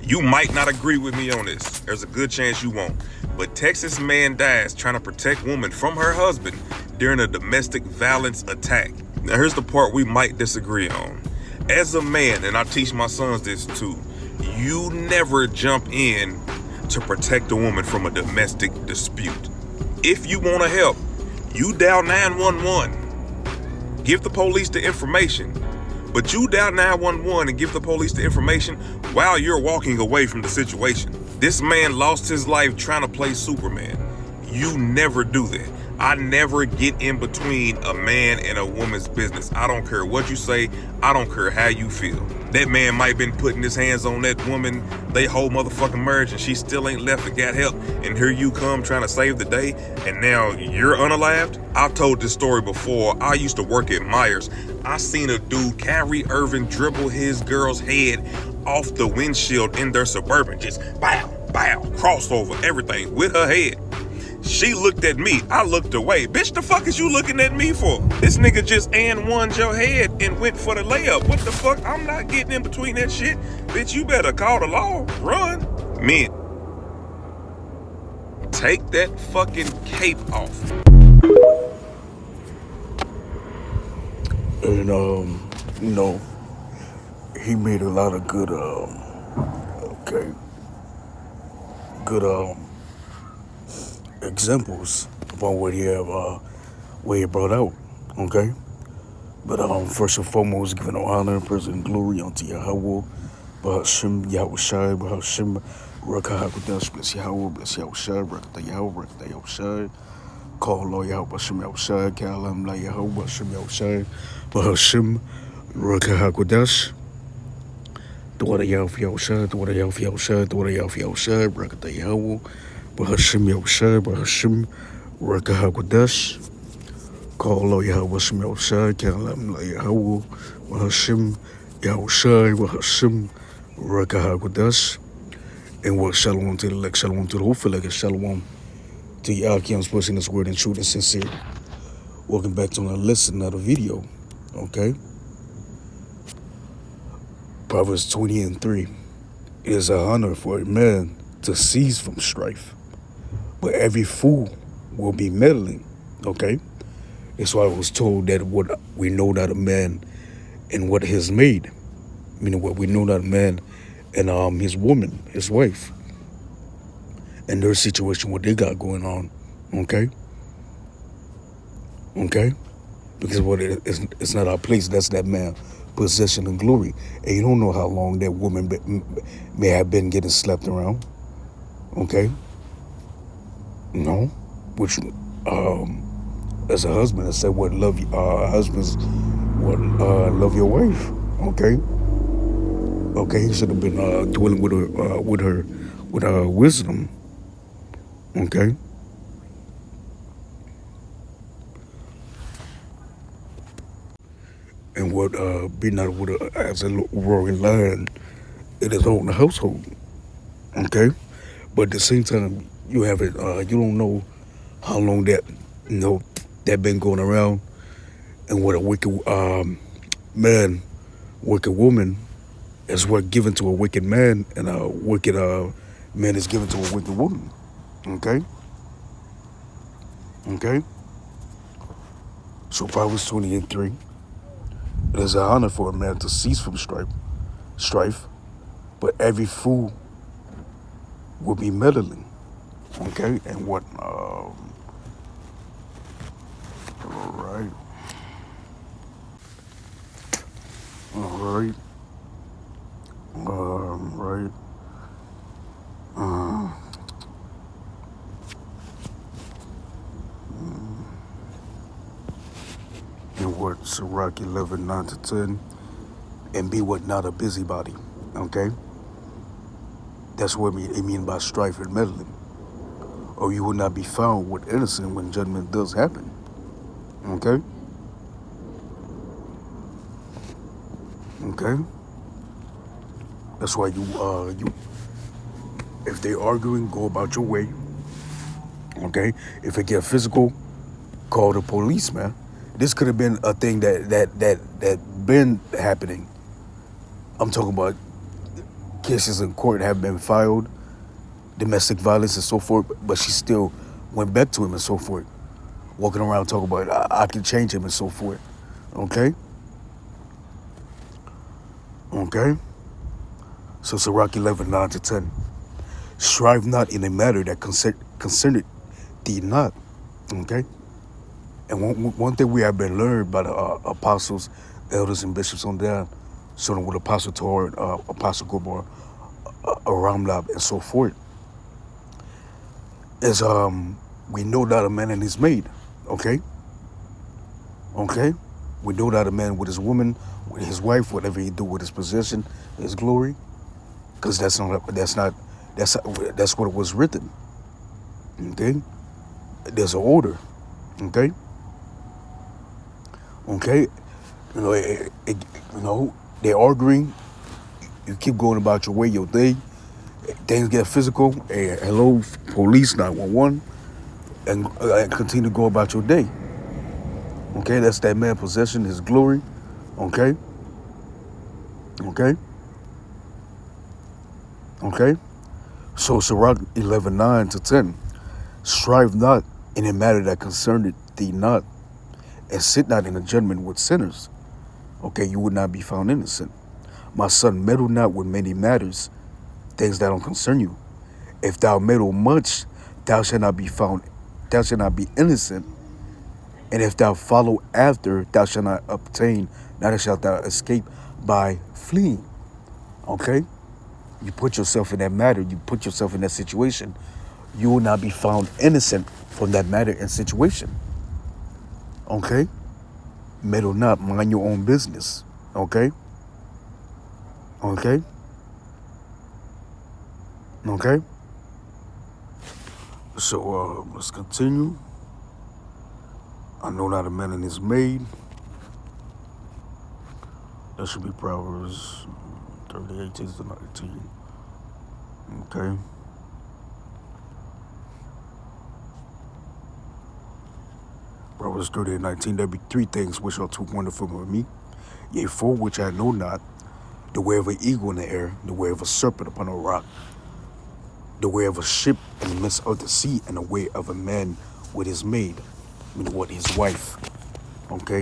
You might not agree with me on this. There's a good chance you won't. But Texas man dies trying to protect woman from her husband during a domestic violence attack. Now here's the part we might disagree on. As a man, and I teach my sons this too, you never jump in to protect a woman from a domestic dispute. If you want to help, you dial 911. Give the police the information. But you dial 911 and give the police the information while you're walking away from the situation. This man lost his life trying to play Superman. You never do that. I never get in between a man and a woman's business. I don't care what you say. I don't care how you feel. That man might have been putting his hands on that woman they whole motherfucking marriage and she still ain't left and got help. And here you come trying to save the day and now you're unalived? I've told this story before. I used to work at Myers. I seen a dude, Kyrie Irving, dribble his girl's head off the windshield in their Suburban. Just bow, bow, crossover, everything with her head. She looked at me. I looked away. Bitch, the fuck is you looking at me for? This nigga just won your head and went for the layup. What the fuck? I'm not getting in between that shit. Bitch, you better call the law. Run. Men, take that fucking cape off. And he made a lot of good examples about what he brought out, okay? But first and foremost, giving honor and praise and glory unto Yahweh, Bahashim Yahweh Shai, Bahashim Rakahakudash, bless Yahweh, bless Yahweh Shai, Rakata Yahweh, Rakata Yahweh Shai, call Lord Yahweh, Bahashim Yahweh Shai, Kalam La Yahweh, Bahashim Yahweh Shai, Bahashim Rakahakudash, Dwada Yahweh Yahweh Shai, Dwada Yahweh Yahweh Shai, Dwada Yahweh Yahweh Shai, Rakata Yahweh, Bahashim Yahushai, Bahashim Rakahakudash, call Lord Yahweh, Bahashim Yahushai, Kalam Yahweh, Bahashim Yahushai, Bahashim Rakahakudash, and what shalom to the elect, shalom to the hopeful elect, shalom to Yahakiam's person this word in truth and sincerity. Welcome back to another lesson, another video, okay? Proverbs 20:3. It is an honor for a man to cease from strife, but every fool will be meddling, okay? That's why I was told that what we know that a man and what he has made, meaning what we know that a man and his woman, his wife, and their situation, what they got going on, okay? Okay? Because what it's not our place, that's that man, possession and glory. And you don't know how long that woman may have been getting slept around, okay? No, which as a husband, I said, what love husbands, what love your wife, okay? Okay, he should have been dwelling with her wisdom, okay? And what being out with her as a roaring lion in his own household, okay? But at the same time, you have it. You don't know how long that been going around, and what a wicked man, wicked woman, is what given to a wicked man, and a wicked man is given to a wicked woman. Okay. Okay. So Proverbs 20:3. It is an honor for a man to cease from strife, but every fool will be meddling. Okay, and what? All right, right. And what? Sirach 11:9-10, and be what not a busybody. Okay, that's what it mean by strife and meddling. Or you will not be found with innocent when judgment does happen. Okay? Okay? That's why you if they arguing, go about your way. Okay? If it get physical, call the police, man. This could have been a thing that been happening. I'm talking about cases in court have been filed, domestic violence and so forth, but she still went back to him and so forth, walking around talking about I can change him and so forth. Okay? Okay? So Sirach 11, 9 to 10. Strive not in a matter that concerneth thee not. Okay? And one thing we have been learned by the apostles, elders, and bishops on down, starting with Apostle Torah, Apostle Gobor, Ramlab, and so forth, is we know that a man and his maid. Okay? Okay? We know that a man with his woman, with his wife, whatever he do with his possession, his glory, because that's what it was written. Okay? There's an order. Okay? Okay? They're arguing. You keep going about your way, your day. Things get physical. Hello, police, 911, and continue to go about your day. Okay? That's that man possession, his glory. Okay? Okay? Okay? So Sirach 11, 9 to 10. Strive not in a matter that concerneth thee not, and sit not in a judgment with sinners. Okay, you would not be found innocent. My son, meddle not with many matters, things that don't concern you. If thou meddle much, thou shalt not be innocent. And if thou follow after, thou shalt not obtain, neither shalt thou escape by fleeing. Okay? You put yourself in that matter, you put yourself in that situation, you will not be found innocent from that matter and situation. Okay? Meddle not, mind your own business. Okay? Okay? Okay? So let's continue. I know not a man and his maid. That should be Proverbs 30, 18 to 19. Okay. Proverbs 30 and 19. There be three things which are too wonderful for me. Yea, four which I know not. The way of an eagle in the air, the way of a serpent upon a rock, the way of a ship in the midst of the sea, and the way of a man with his maid, I mean, what, his wife. Okay.